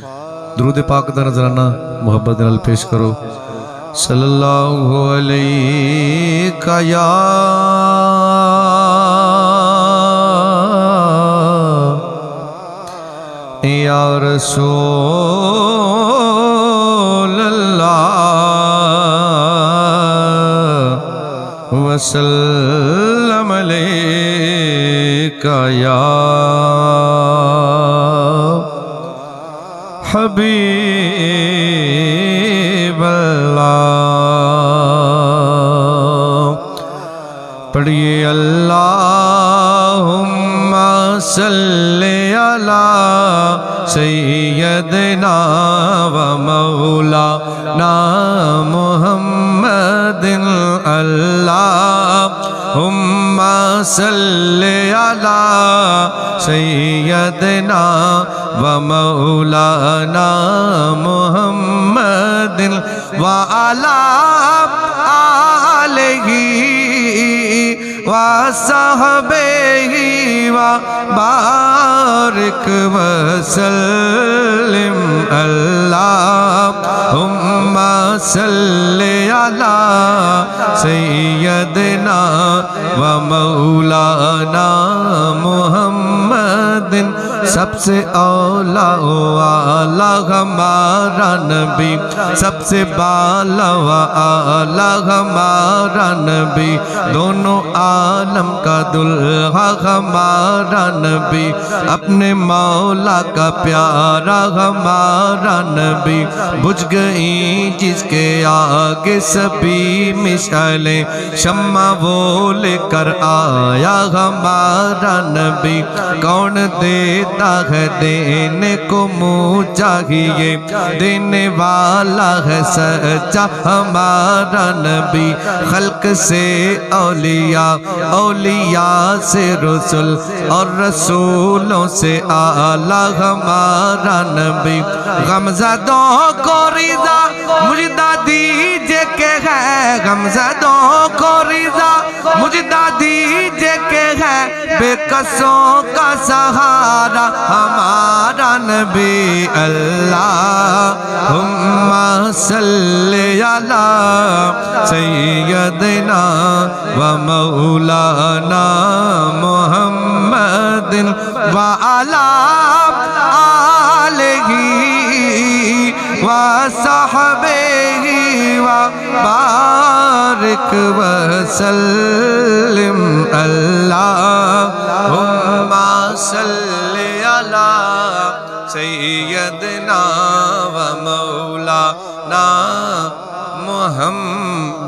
درود پاک دا نظرانہ محبت نال پیش کرو۔ صلی اللہ علیہ یا رسول اللہ وسلم علیکہ یا حبیب اللہ۔ پڑھیے اللہم صلی علی سیدنا و مولانا محمد اللہم صلی علی سیدنا و مولانا محمد وعلی آلہ وصحبہ وبارک وسلم اللہم صلی علی سیدنا و مولانا محمد۔ سب سے اولا والا ہمارا نبی، سب سے بالا والا ہمارا نبی، دونوں عالم کا دلہا ہمارا نبی، اپنے مولا کا پیارا ہمارا نبی۔ بجھ گئی جس کے آگے سبھی مشعلیں، شمع وہ لے کر آیا ہمارا نبی۔ کون دیتا ہے دینے کو منہ چاہیے، دینے والا ہے سچا ہمارا نبی۔ خلق سے اولیاء، اولیاء سے رسول، اور رسولوں سے اعلیٰ ہمارا نبی۔ غمزدوں کو رضا مجدہ دیجے کہ ہے، غمزدوں کو رضا مجدہ دیجے کہ ہے، بے قصوں کا سہارا ہمارا نبی۔ اللہم صلی علی سیدنا و مولانا محمد وعلی آلہ وصحبہ وبارک وسلم اللہم صلی علی سیدنا و مولانا محمد۔